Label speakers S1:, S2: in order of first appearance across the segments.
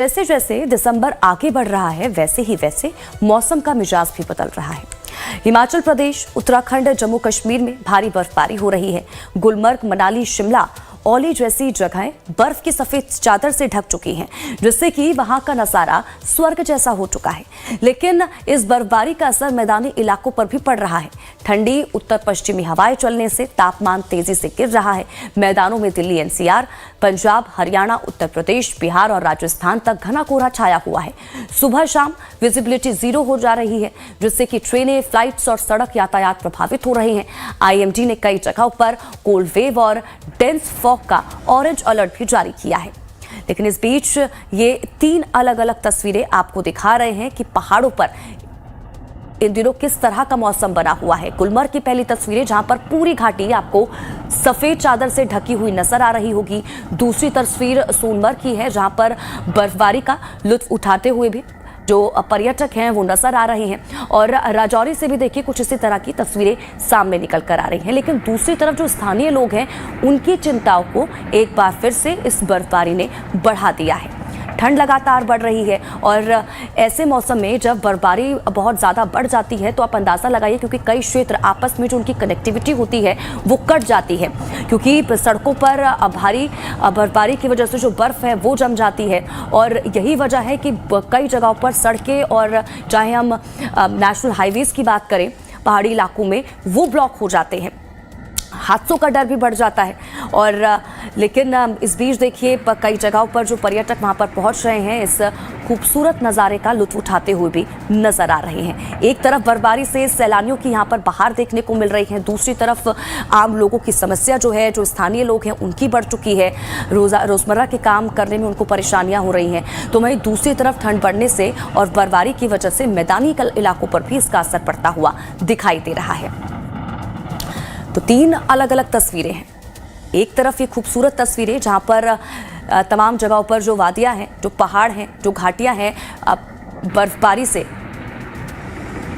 S1: जैसे जैसे दिसंबर आगे बढ़ रहा है वैसे ही वैसे मौसम का मिजाज भी बदल रहा है। हिमाचल प्रदेश, उत्तराखंड, जम्मू कश्मीर में भारी बर्फबारी हो रही है। गुलमर्ग, मनाली, शिमला, औली जैसी जगहें बर्फ की सफेद चादर से ढक चुकी हैं, जिससे कि वहां का नजारा स्वर्ग जैसा हो चुका है। लेकिन इस बर्फबारी का असर मैदानी इलाकों पर भी पड़ रहा है। ठंडी उत्तर पश्चिमी हवाएं चलने से तापमान तेजी से गिर रहा है। मैदानों में दिल्ली, एनसीआर, पंजाब, हरियाणा, उत्तर प्रदेश, बिहार और राजस्थान तक घना कोहरा छाया हुआ है। सुबह शाम विजिबिलिटी 0 हो जा रही है, जिससे कि ट्रेनें, फ्लाइट्स और सड़क यातायात प्रभावित हो रहे हैं। आईएमडी ने कई जगहों पर कोल्ड वेव और डेंस फॉग का ऑरेंज अलर्ट भी जारी किया है। लेकिन इस बीच ये 3 अलग अलग तस्वीरें आपको दिखा रहे हैं कि पहाड़ों पर इन दिनों किस तरह का मौसम बना हुआ है। गुलमर्ग की पहली तस्वीरें, जहां पर पूरी घाटी आपको सफेद चादर से ढकी हुई नजर आ रही होगी। दूसरी तस्वीर सोनमर्ग की है, जहां पर बर्फबारी का लुत्फ उठाते हुए भी जो पर्यटक हैं वो नजर आ रहे हैं। और राजौरी से भी देखिए कुछ इसी तरह की तस्वीरें सामने निकल कर आ रही हैं। लेकिन दूसरी तरफ जो स्थानीय लोग हैं, उनकी चिंताओं को एक बार फिर से इस बर्फबारी ने बढ़ा दिया है। ठंड लगातार बढ़ रही है और ऐसे मौसम में जब बर्फबारी बहुत ज़्यादा बढ़ जाती है तो आप अंदाज़ा लगाइए, क्योंकि कई क्षेत्र आपस में जो उनकी कनेक्टिविटी होती है वो कट जाती है, क्योंकि सड़कों पर भारी बर्फबारी की वजह से जो बर्फ़ है वो जम जाती है। और यही वजह है कि कई जगहों पर सड़कें, और चाहे हम नेशनल हाईवेज़ की बात करें, पहाड़ी इलाकों में वो ब्लॉक हो जाते हैं। हादसों का डर भी बढ़ जाता है। और लेकिन इस बीच देखिए कई जगहों पर जो पर्यटक वहां पर पहुंच रहे हैं, इस खूबसूरत नज़ारे का लुत्फ उठाते हुए भी नजर आ रहे हैं। एक तरफ बर्फबारी से सैलानियों की यहां पर बाहर देखने को मिल रही है, दूसरी तरफ आम लोगों की समस्या जो है, जो स्थानीय लोग हैं उनकी बढ़ चुकी है। रोजमर्रा के काम करने में उनको परेशानियां हो रही हैं। तो वहीं दूसरी तरफ ठंड बढ़ने से और बर्फबारी की वजह से मैदानी इलाकों पर भी इसका असर पड़ता हुआ दिखाई दे रहा है। तो 3 अलग अलग तस्वीरें हैं। एक तरफ ये खूबसूरत तस्वीरें जहां पर तमाम जगहों पर जो वादियां हैं, जो पहाड़ हैं, जो घाटियां हैं, बर्फबारी से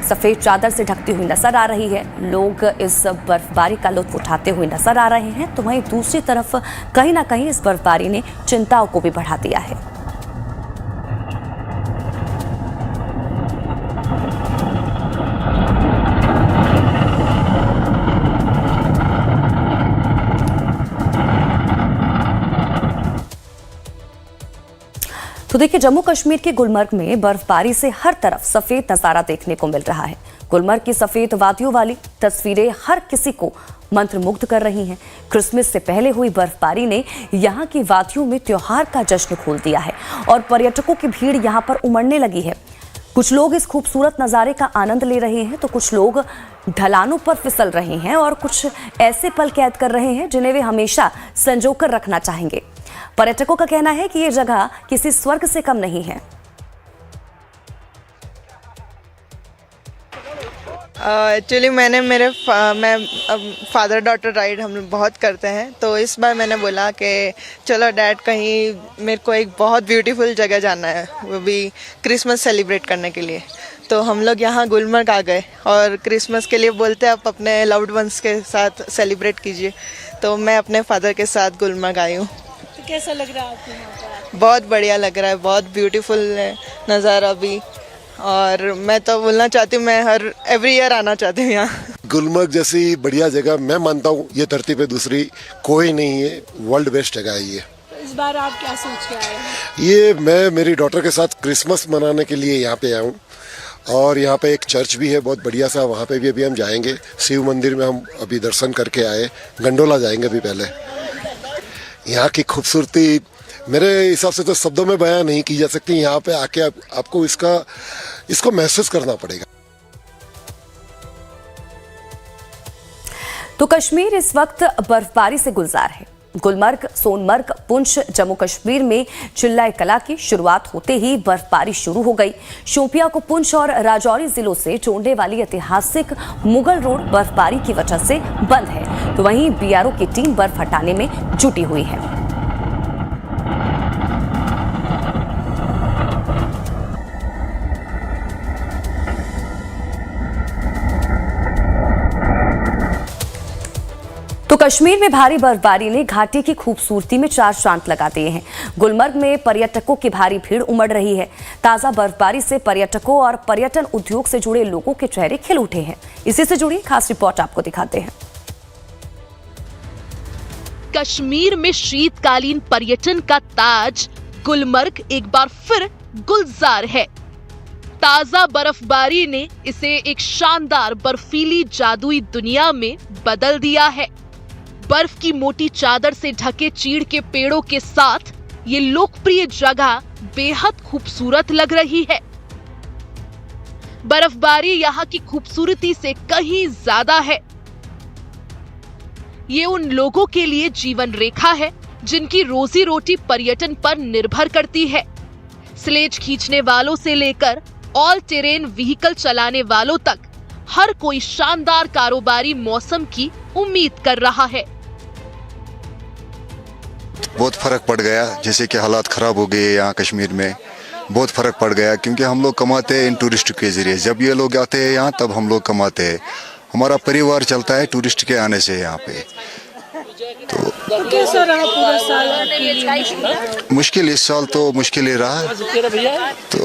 S1: सफ़ेद चादर से ढकती हुई नजर आ रही है। लोग इस बर्फबारी का लुत्फ उठाते हुए नजर आ रहे हैं। तो वहीं दूसरी तरफ कहीं ना कहीं इस बर्फबारी ने चिंताओं को भी बढ़ा दिया है। तो देखिए, जम्मू कश्मीर के गुलमर्ग में बर्फबारी से हर तरफ सफेद नजारा देखने को मिल रहा है। गुलमर्ग की सफेद वादियों वाली तस्वीरें हर किसी को मंत्रमुग्ध कर रही हैं। क्रिसमस से पहले हुई बर्फबारी ने यहाँ की वादियों में त्योहार का जश्न खोल दिया है और पर्यटकों की भीड़ यहाँ पर उमड़ने लगी है। कुछ लोग इस खूबसूरत नज़ारे का आनंद ले रहे हैं, तो कुछ लोग ढलानों पर फिसल रहे हैं और कुछ ऐसे पल कैद कर रहे हैं जिन्हें वे हमेशा संजोकर रखना चाहेंगे। पर्यटकों का कहना है कि ये जगह किसी स्वर्ग से कम नहीं है।
S2: एक्चुअली मैं फादर डॉटर राइड हम लोग बहुत करते हैं, तो इस बार मैंने बोला कि चलो डैड, कहीं मेरे को एक बहुत ब्यूटीफुल जगह जाना है, वो भी क्रिसमस सेलिब्रेट करने के लिए। तो हम लोग यहाँ गुलमर्ग आ गए और क्रिसमस के लिए बोलते हैं आप अपने लव्ड वंस के साथ सेलिब्रेट कीजिए। तो मैं अपने फादर के साथ गुलमर्ग आई हूँ।
S3: तो कैसा लग रहा है आपको यहाँ पर?
S2: बहुत बढ़िया लग रहा है, बहुत ब्यूटीफुल नज़ारा भी। और मैं तो बोलना चाहती हूँ, मैं एवरी ईयर आना चाहती हूँ यहाँ।
S4: गुलमर्ग जैसी बढ़िया जगह मैं मानता हूँ ये धरती पे दूसरी कोई नहीं है, वर्ल्ड बेस्ट जगह है ये।
S3: तो इस बार आप क्या सोच के आए हैं?
S4: ये मैं मेरी डॉटर के साथ क्रिसमस मनाने के लिए यहाँ पे आया हूँ। और यहाँ पे एक चर्च भी है बहुत बढ़िया सा, वहाँ पे भी अभी हम जाएंगे। शिव मंदिर में हम अभी दर्शन करके आए, गंडोला जाएंगे अभी पहले। यहाँ की खूबसूरती मेरे हिसाब से तो शब्दों में बयां नहीं की जा सकती। यहाँ पे आके आपको इसको महसूस करना पड़ेगा।
S1: तो कश्मीर इस वक्त बर्फबारी से गुलजार है। गुलमर्ग, सोनमर्ग, पुंछ, जम्मू कश्मीर में चिल्लाए कला की शुरुआत होते ही बर्फबारी शुरू हो गई। शोपियां को पुंछ और राजौरी जिलों से जोड़ने वाली ऐतिहासिक मुगल रोड बर्फबारी की वजह से बंद है। तो वहीं बीआरओ की टीम बर्फ हटाने में जुटी हुई है। तो कश्मीर में भारी बर्फबारी ने घाटी की खूबसूरती में चार चांद लगा दिए हैं। गुलमर्ग में पर्यटकों की भारी भीड़ उमड़ रही है। ताजा बर्फबारी से पर्यटकों और पर्यटन उद्योग से जुड़े लोगों के चेहरे खिल उठे हैं। इसी से जुड़ी खास रिपोर्ट आपको दिखाते हैं।
S5: कश्मीर में शीतकालीन पर्यटन का ताज गुलमर्ग एक बार फिर गुलजार है। ताजा बर्फबारी ने इसे एक शानदार बर्फीली जादुई दुनिया में बदल दिया है। बर्फ की मोटी चादर से ढके चीड़ के पेड़ों के साथ ये लोकप्रिय जगह बेहद खूबसूरत लग रही है। बर्फबारी यहाँ की खूबसूरती से कहीं ज्यादा है। ये उन लोगों के लिए जीवन रेखा है जिनकी रोजी रोटी पर्यटन पर निर्भर करती है। स्लेज खींचने वालों से लेकर ऑल टेरेन व्हीकल चलाने वालों तक हर कोई शानदार कारोबारी मौसम की उम्मीद कर रहा है।
S6: बहुत फर्क पड़ गया, जैसे कि हालात खराब हो गए यहाँ कश्मीर में। बहुत फर्क पड़ गया क्योंकि हम लोग कमाते हैं इन टूरिस्ट के जरिए। जब ये लोग आते हैं यहाँ तब हम लोग कमाते हैं। हमारा परिवार चलता है टूरिस्ट के आने से यहाँ पे।
S3: तो कैसा रहा पूरा साल आपके लिए?
S6: मुश्किल इस साल तो मुश्किल ही रहा। तो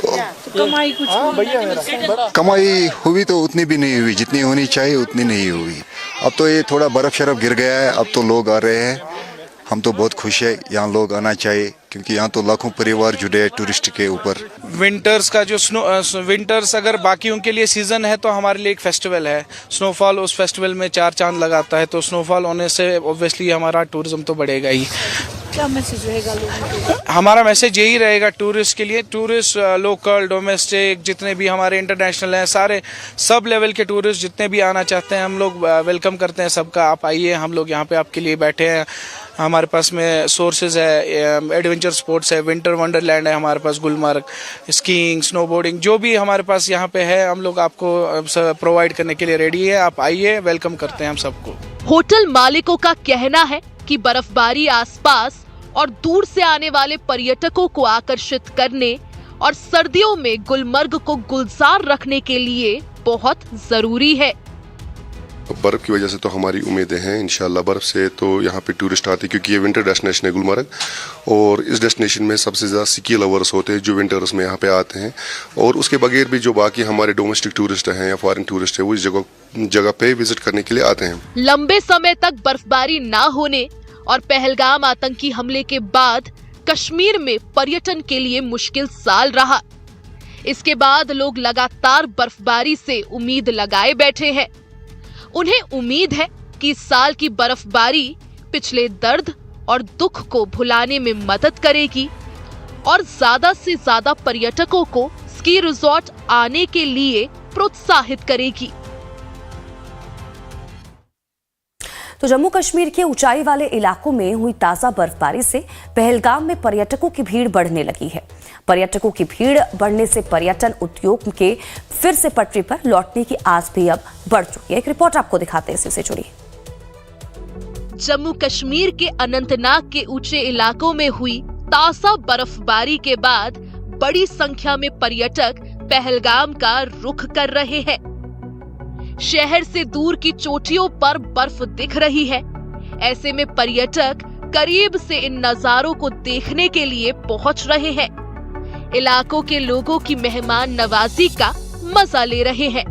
S3: कमाई कुछ
S6: कमाई हुई तो उतनी भी नहीं हुई, जितनी होनी चाहिए उतनी नहीं हुई। अब तो ये थोड़ा बर्फ शरफ गिर गया है, अब तो लोग आ रहे हैं। हम तो बहुत खुश है, यहाँ लोग आना चाहिए क्योंकि यहाँ तो लाखों परिवार जुड़े हैं टूरिस्ट के ऊपर।
S7: विंटर्स का जो विंटर्स अगर बाकियों के लिए सीजन है तो हमारे लिए एक फेस्टिवल है। स्नोफॉल उस फेस्टिवल में चार चांद लगाता है, तो स्नोफॉल होने से ऑब्वियसली हमारा टूरिज्म तो बढ़ेगा ही।
S3: क्या मैसेज रहेगा लोगों को?
S7: हमारा मैसेज यही रहेगा टूरिस्ट के लिए। टूरिस्ट लोकल डोमेस्टिक जितने भी हमारे इंटरनेशनल हैं, सारे सब लेवल के टूरिस्ट जितने भी आना चाहते हैं हम लोग वेलकम करते हैं सबका। आप आइए, हम लोग यहाँ पे आपके लिए बैठे हैं। हमारे पास में सोर्सेज है, एडवेंचर स्पोर्ट्स है, विंटर वंडरलैंड है हमारे पास, गुलमर्ग, स्कीइंग, स्नोबोर्डिंग, जो भी हमारे पास यहाँ पे है हम लोग आपको प्रोवाइड करने के लिए रेडी है। आप आइए, वेलकम करते हैं हम सबको।
S5: होटल मालिकों का कहना है कि बर्फबारी आसपास और दूर से आने वाले पर्यटकों को आकर्षित करने और सर्दियों में गुलमर्ग को गुलजार रखने के लिए बहुत जरूरी है।
S8: बर्फ की वजह से तो हमारी उम्मीदें हैं इंशाल्लाह। बर्फ से तो यहाँ पे टूरिस्ट आते क्योंकि ये विंटर डेस्टिनेशन है गुलमर्ग, और इस डेस्टिनेशन में सबसे ज़्यादा स्की लवर्स होते हैं जो विंटर्स में यहाँ पे आते हैं। और उसके बगैर भी जो बाकी हमारे डोमेस्टिक टूरिस्ट हैं या फॉरेन टूरिस्ट है वो इस जगह पे विजिट करने के लिए आते हैं।
S5: लंबे समय तक बर्फबारी ना होने और पहलगाम आतंकी हमले के बाद कश्मीर में पर्यटन के लिए मुश्किल साल रहा। इसके बाद लोग लगातार बर्फबारी से उम्मीद लगाए बैठे हैं। उन्हें उम्मीद है कि इस साल की बर्फबारी पिछले दर्द और दुख को भुलाने में मदद करेगी और ज्यादा से ज्यादा पर्यटकों को स्की रिजॉर्ट आने के लिए प्रोत्साहित करेगी।
S1: तो जम्मू कश्मीर के ऊंचाई वाले इलाकों में हुई ताजा बर्फबारी से पहलगाम में पर्यटकों की भीड़ बढ़ने लगी है। पर्यटकों की भीड़ बढ़ने से पर्यटन उद्योग के फिर से पटरी पर लौटने की आस भी अब बढ़ चुकी है। एक रिपोर्ट आपको दिखाते हैं, इससे जुड़ी।
S5: जम्मू कश्मीर के अनंतनाग के ऊंचे इलाकों में हुई ताजा बर्फबारी के बाद बड़ी संख्या में पर्यटक पहलगाम का रुख कर रहे हैं। शहर से दूर की चोटियों पर बर्फ दिख रही है। ऐसे में पर्यटक करीब से इन नजारों को देखने के लिए पहुंच रहे हैं। इलाकों के लोगों की मेहमान नवाजी का मजा ले रहे हैं।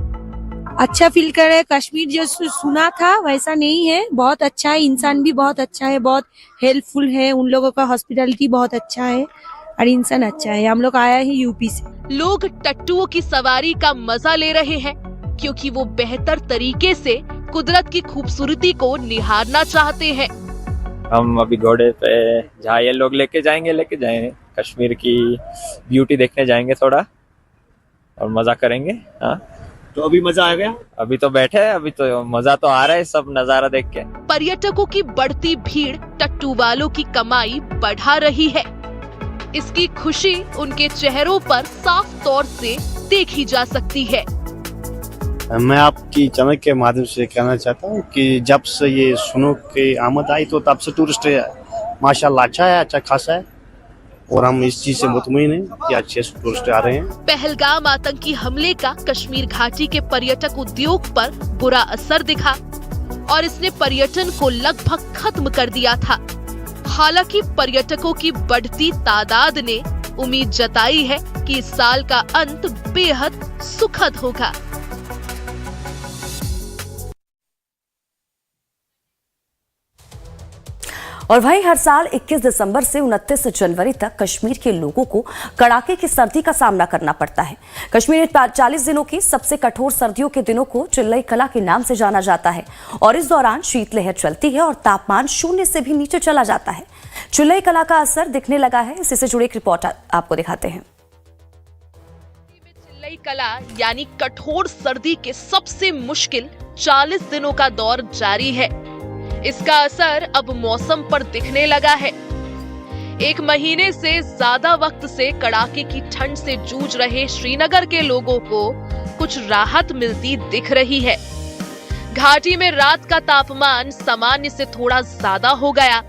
S9: अच्छा फील कर रहे हैं। कश्मीर जो सुना था वैसा नहीं है, बहुत अच्छा है। इंसान भी बहुत अच्छा है, बहुत हेल्पफुल है। उन लोगों का हॉस्पिटैलिटी बहुत अच्छा है और इंसान अच्छा है। हम लोग आया है यूपी से।
S5: लोग टट्टुओं की सवारी का मजा ले रहे हैं क्योंकि वो बेहतर तरीके से कुदरत की खूबसूरती को निहारना चाहते हैं।
S10: हम अभी घोड़े पे जहाँ ये लोग लेके जाएंगे कश्मीर की ब्यूटी देखने जाएंगे थोड़ा और मजा करेंगे। हाँ,
S11: तो अभी मजा आ गया?
S10: अभी तो बैठे हैं, अभी तो मजा तो आ रहा है सब नजारा देख के।
S5: पर्यटकों की बढ़ती भीड़ टट्टू वालों की कमाई बढ़ा रही है। इसकी खुशी उनके चेहरों पर साफ तौर से देखी जा सकती है।
S11: मैं आपकी चैनल के माध्यम से कहना चाहता हूँ कि जब से ये स्नो की आमद आई तो तब से टूरिस्ट माशाल्लाह अच्छा है, अच्छा खासा है, और हम इस चीज से मुतमईन हैं कि अच्छे टूरिस्ट आ रहे हैं।
S5: पहलगाम आतंकी हमले का कश्मीर घाटी के पर्यटक उद्योग पर बुरा असर दिखा। और इसने पर्यटन को लगभग खत्म कर दिया था। हालांकि पर्यटकों की बढ़ती तादाद ने उम्मीद जताई है कि इस साल का अंत बेहद सुखद होगा।
S1: और वहीं हर साल 21 दिसंबर से 29 जनवरी तक कश्मीर के लोगों को कड़ाके की सर्दी का सामना करना पड़ता है। कश्मीर में 40 दिनों की सबसे कठोर सर्दियों के दिनों को चिल्लई कला के नाम से जाना जाता है और इस दौरान शीतलहर चलती है और तापमान 0 से भी नीचे चला जाता है। चिल्लई कला का असर दिखने लगा है, इससे जुड़ी एक रिपोर्ट आपको दिखाते हैं।
S5: चिल्लई कला यानी कठोर सर्दी के सबसे मुश्किल 40 दिनों का दौर जारी है। इसका असर अब मौसम पर दिखने लगा है। 1 महीने से ज्यादा वक्त से कड़ाके की ठंड से जूझ रहे श्रीनगर के लोगों को कुछ राहत मिलती दिख रही है। घाटी में रात का तापमान सामान्य से थोड़ा ज्यादा हो गया।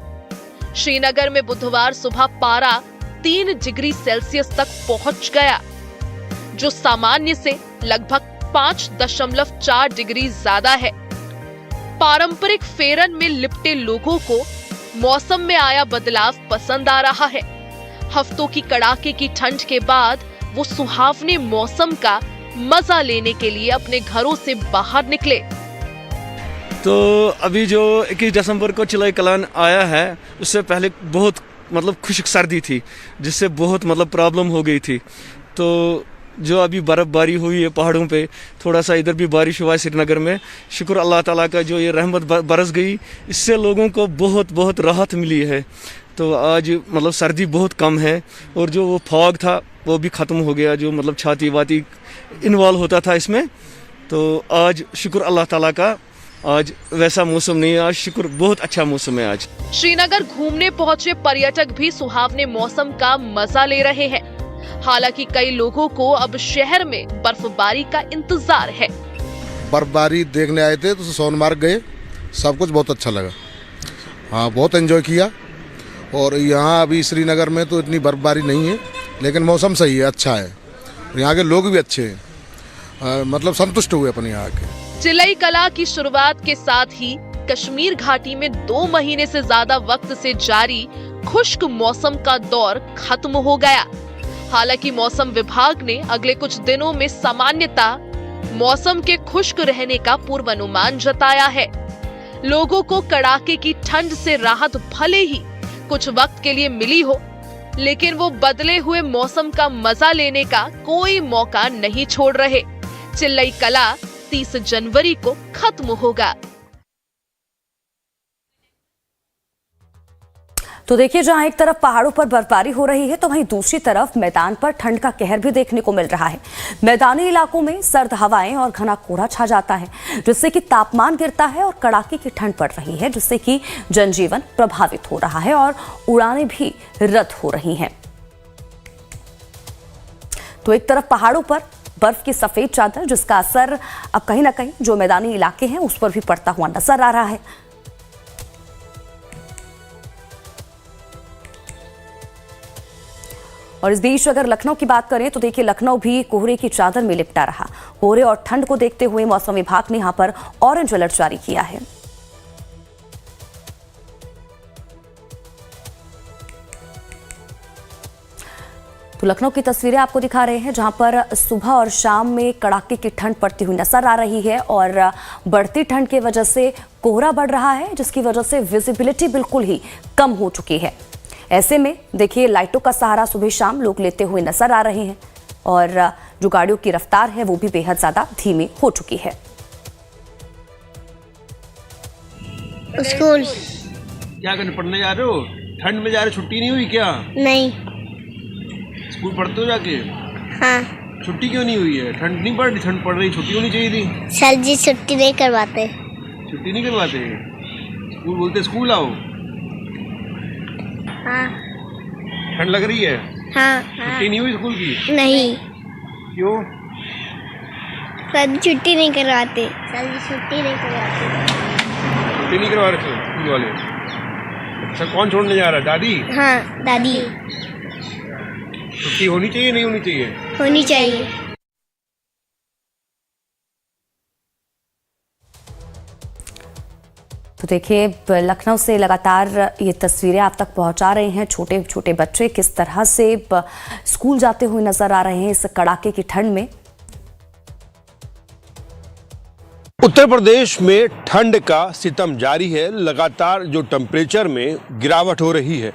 S5: श्रीनगर में बुधवार सुबह पारा 3 डिग्री सेल्सियस तक पहुंच गया, जो सामान्य से लगभग 5.4 डिग्री ज्यादा है। पारंपरिक फेरन में लिपटे लोगों को मौसम में आया बदलाव पसंद आ रहा है। हफ्तों की कड़ाके की ठंड के बाद वो सुहावने मौसम का मजा लेने के लिए अपने घरों से बाहर निकले।
S12: तो अभी जो 21 दिसंबर को चिल्लई कलान आया है, उससे पहले बहुत खुश्क सर्दी थी, जिससे बहुत प्रॉब्लम हो गई थी। तो जो अभी बर्फबारी हुई है पहाड़ों पे, थोड़ा सा इधर भी बारिश हुआ है श्रीनगर में, शुक्र अल्लाह ताला का जो ये रहमत बरस गई, इससे लोगों को बहुत राहत मिली है। तो आज सर्दी बहुत कम है और जो वो फॉग था वो भी ख़त्म हो गया, जो छाती वाती इन्वॉल्व होता था इसमें। तो आज शुक्र अल्लाह ताला का, आज वैसा मौसम नहीं है, आज शुक्र बहुत अच्छा मौसम है। आज
S5: श्रीनगर घूमने पहुंचे पर्यटक भी सुहावने मौसम का मजा ले रहे हैं। हालांकि कई लोगों को अब शहर में बर्फबारी का इंतजार है।
S13: बर्फबारी देखने आए थे तो सोनमार्ग गए, सब कुछ बहुत अच्छा लगा। हाँ, बहुत एंजॉय किया। और यहाँ अभी श्रीनगर में तो इतनी बर्फबारी नहीं है, लेकिन मौसम सही है, अच्छा है। यहाँ के लोग भी अच्छे हैं, संतुष्ट हुए अपने यहाँ के।
S5: चिल्लई कला की शुरुआत के साथ ही कश्मीर घाटी में 2 महीने से ज्यादा वक्त से जारी खुश्क मौसम का दौर खत्म हो गया। हालांकि मौसम विभाग ने अगले कुछ दिनों में सामान्यता मौसम के खुश्क रहने का पूर्वानुमान जताया है। लोगों को कड़ाके की ठंड से राहत भले ही कुछ वक्त के लिए मिली हो, लेकिन वो बदले हुए मौसम का मजा लेने का कोई मौका नहीं छोड़ रहे। चिल्लई कला 30 जनवरी को खत्म होगा।
S1: तो देखिए, जहां एक तरफ पहाड़ों पर बर्फबारी हो रही है तो वहीं दूसरी तरफ मैदान पर ठंड का कहर भी देखने को मिल रहा है। मैदानी इलाकों में सर्द हवाएं और घना कोहरा छा जाता है, जिससे कि तापमान गिरता है और कड़ाके की ठंड पड़ रही है, जिससे कि जनजीवन प्रभावित हो रहा है और उड़ानें भी रद्द हो रही हैं। तो एक तरफ पहाड़ों पर बर्फ की सफेद चादर, जिसका असर अब कहीं ना कहीं जो मैदानी इलाके हैं उस पर भी पड़ता हुआ नजर आ रहा है। और इस बीच अगर लखनऊ की बात करें तो देखिए, लखनऊ भी कोहरे की चादर में लिपटा रहा। कोहरे और ठंड को देखते हुए मौसम विभाग ने यहां पर ऑरेंज अलर्ट जारी किया है। तो लखनऊ की तस्वीरें आपको दिखा रहे हैं, जहां पर सुबह और शाम में कड़ाके की ठंड पड़ती हुई नजर आ रही है और बढ़ती ठंड की वजह से कोहरा बढ़ रहा है, जिसकी वजह से विजिबिलिटी बिल्कुल ही कम हो चुकी है। ऐसे में देखिए, लाइटों का सहारा सुबह शाम लोग लेते हुए नजर आ रहे हैं और जो गाड़ियों की रफ्तार है वो भी बेहद ज्यादा धीमी हो चुकी है।
S14: स्कूल
S15: क्या करने पढ़ने जा रहे हो? ठंड में जा रहे, छुट्टी नहीं हुई क्या?
S14: नहीं।
S15: स्कूल पढ़ते हो जाके?
S14: हाँ।
S15: छुट्टी क्यों नहीं हुई है? ठंड नहीं पड़ रही? ठंड पड़ रही, छुट्टी होनी चाहिए थी।
S14: सर जी छुट्टी नहीं करवाते।
S15: छुट्टी नहीं करवाते? स्कूल बोलते स्कूल आओ।
S14: हाँ।
S15: ठंड लग रही है?
S14: हाँ।
S15: छुट्टी नहीं हुई स्कूल की?
S14: नहीं।
S15: क्यों?
S14: सर छुट्टी नहीं करवाते। सर जी छुट्टी नहीं करवाते।
S15: छुट्टी नहीं करवा रहे स्कूल वाले? अच्छा, कौन छोड़ने जा रहा है? दादी?
S14: हाँ, दादी।
S15: छुट्टी होनी चाहिए नहीं होनी चाहिए?
S14: होनी चाहिए।
S1: तो देखिए, लखनऊ से लगातार ये तस्वीरें आप तक पहुंचा रहे हैं। छोटे छोटे बच्चे किस तरह से स्कूल जाते हुए नजर आ रहे हैं इस कड़ाके की ठंड में।
S15: उत्तर प्रदेश में ठंड का सितम जारी है। लगातार जो टेम्परेचर में गिरावट हो रही है,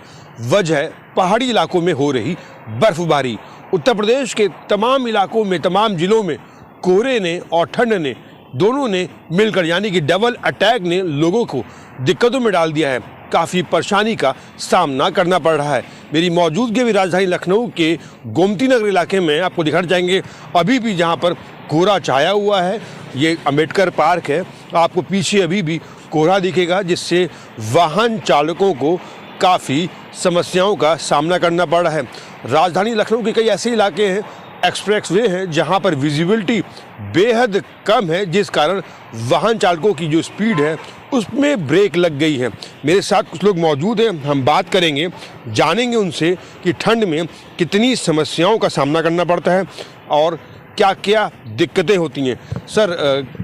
S15: वजह पहाड़ी इलाकों में हो रही बर्फबारी। उत्तर प्रदेश के तमाम इलाकों में, तमाम जिलों में कोहरे ने और ठंड ने दोनों ने मिलकर, यानी कि डबल अटैक ने लोगों को दिक्कतों में डाल दिया है। काफ़ी परेशानी का सामना करना पड़ रहा है। मेरी मौजूदगी भी राजधानी लखनऊ के गोमती नगर इलाके में आपको दिखाना चाहेंगे। अभी भी जहां पर कोहरा छाया हुआ है, ये अम्बेडकर पार्क है, आपको पीछे अभी भी कोहरा दिखेगा, जिससे वाहन चालकों को काफ़ी समस्याओं का सामना करना पड़ रहा है। राजधानी लखनऊ के कई ऐसे इलाके हैं, एक्सप्रेसवे हैं, जहां पर विजिबिलिटी बेहद कम है, जिस कारण वाहन चालकों की जो स्पीड है उसमें ब्रेक लग गई है। मेरे साथ कुछ लोग मौजूद हैं, हम बात करेंगे, जानेंगे उनसे कि ठंड में कितनी समस्याओं का सामना करना पड़ता है और क्या क्या दिक्कतें होती हैं। सर,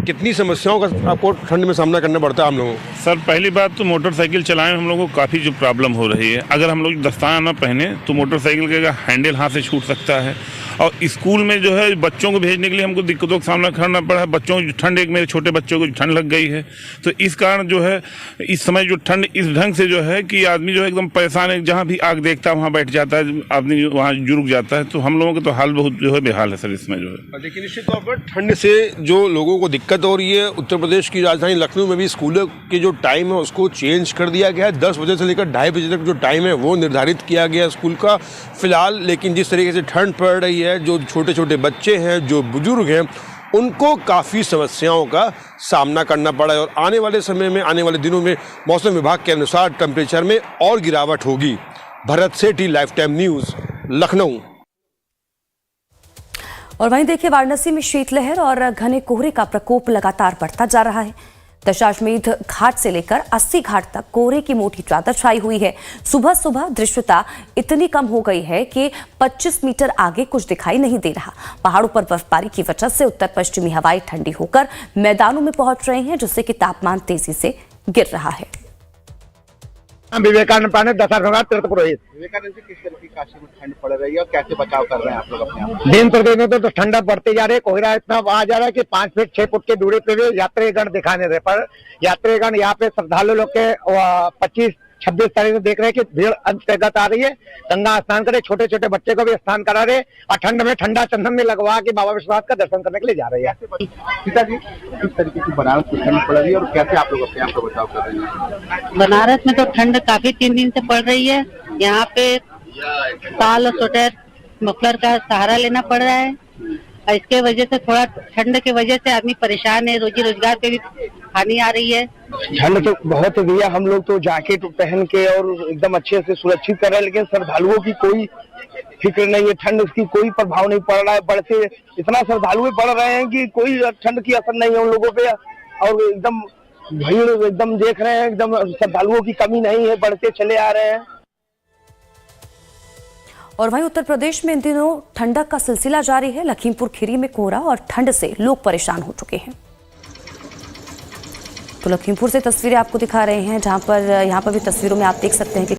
S15: कितनी समस्याओं का आपको ठंड में सामना करना पड़ता है हम लोगों को?
S16: सर, पहली बात तो मोटरसाइकिल चलाने में हम लोगों को काफ़ी जो प्रॉब्लम हो रही है। अगर हम लोग दस्ताना ना पहने तो मोटरसाइकिल का हैंडल हाथ से छूट सकता है। और स्कूल में जो है बच्चों को भेजने के लिए हमको दिक्कतों का सामना करना पड़ा है। बच्चों को ठंड, एक मेरे छोटे बच्चों को ठंड लग गई है, तो इस कारण जो है इस समय जो ठंड इस ढंग से जो है कि आदमी जो है एकदम परेशान है। जहाँ भी आग देखता है वहाँ बैठ जाता है, आदमी वहाँ जुर्क जाता है। तो हम लोगों के तो हाल बहुत जो है बेहाल है सर इसमें जो है।
S15: लेकिन निश्चित तौर पर ठंड से जो लोगों को दिक्कत हो रही है, उत्तर प्रदेश की राजधानी लखनऊ में भी स्कूलों के जो टाइम है उसको चेंज कर दिया गया है। 10 बजे से लेकर 2:30 बजे तक जो टाइम है वो निर्धारित किया गया स्कूल का फिलहाल। लेकिन जिस तरीके से ठंड पड़ रही है, जो छोटे छोटे बच्चे हैं, जो बुजुर्ग हैं, उनको काफ़ी समस्याओं का सामना करना पड़ा है। और आने वाले समय में, आने वाले दिनों में मौसम विभाग के अनुसार टेम्परेचर में और गिरावट होगी। भरत सेठी, लाइफ टाइम न्यूज़, लखनऊ।
S1: और वहीं देखिए, वाराणसी में शीतलहर और घने कोहरे का प्रकोप लगातार बढ़ता जा रहा है। दशाश्वमेध घाट से लेकर 80 घाट तक कोहरे की मोटी चादर छाई हुई है। सुबह सुबह दृश्यता इतनी कम हो गई है कि 25 मीटर आगे कुछ दिखाई नहीं दे रहा। पहाड़ों पर बर्फबारी की वजह से उत्तर पश्चिमी हवाएं ठंडी होकर मैदानों में पहुंच रहे हैं, जिससे कि तापमान तेजी से गिर रहा है।
S17: विवेकानंद पाने तीर्थ पुरोहित। विवेकानंद जी, किस तरह की काशी में ठंड पड़ रही है और कैसे बचाव कर रहे हैं आप लोग अपने आप? दिन प्रतिदिन तो ठंडा बढ़ते जा रहे हैं। कोहरा इतना आ जा रहा है कि 5 फीट 6 फुट की दूरी पे भी यात्रीगण दिखाने रहे, पर यात्रीगण यहाँ पे श्रद्धालु लोग के 25-26 तारीख से देख रहे हैं कि भीड़ अंतर्गत आ रही है। गंगा स्नान करे, छोटे छोटे बच्चे को भी स्नान करा रहे और ठंड में ठंडा चंदन में लगवा के बाबा विश्वनाथ का दर्शन करने के लिए जा रहे हैं। पिताजी, किस तरीके की बनारस में ठंड पड़ रही है और कैसे आप लोग अपने आप को बचाव कर रहे हैं?
S18: बनारस में तो ठंड काफी 3 दिन से पड़ रही है। यहाँ पे शाल और स्वेटर, मफलर का सहारा लेना पड़ रहा है। और इसके वजह से, थोड़ा ठंड की वजह से आदमी परेशान है, रोजी रोजगार पे भी हानि आ रही है।
S17: ठंड तो बहुत है भैया, हम लोग तो जैकेट पहन के और एकदम अच्छे से सुरक्षित कर रहे हैं, लेकिन श्रद्धालुओं की कोई फिक्र नहीं है। ठंड उसकी कोई प्रभाव नहीं पड़ रहा है। बढ़ते इतना श्रद्धालु पड़ रहे हैं कि कोई ठंड की असर नहीं है उन लोगों पे। और एकदम भीड़ एकदम देख रहे हैं, एकदम श्रद्धालुओं की कमी नहीं है, बढ़ते चले आ रहे हैं।
S1: और वहीं उत्तर प्रदेश में इन दिनों ठंडक का सिलसिला जारी है। लखीमपुर खीरी में कोहरा और ठंड से लोग परेशान हो चुके हैं। तो लखीमपुर से तस्वीरें आपको दिखा रहे हैं, जहां पर यहां पर भी तस्वीरों में आप देख सकते हैं कि